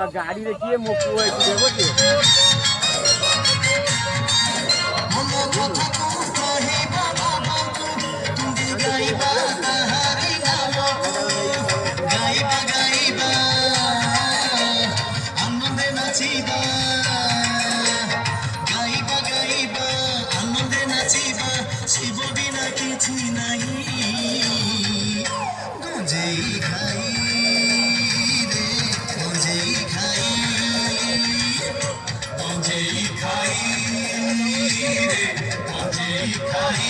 गाड़ी देखिए मुक्को है देखो जी শিব বিনা কিছু নাই গঞ্জেই খাই রে গঞ্জেই খাই গঞ্জেই খাই রে গঞ্জেই খাই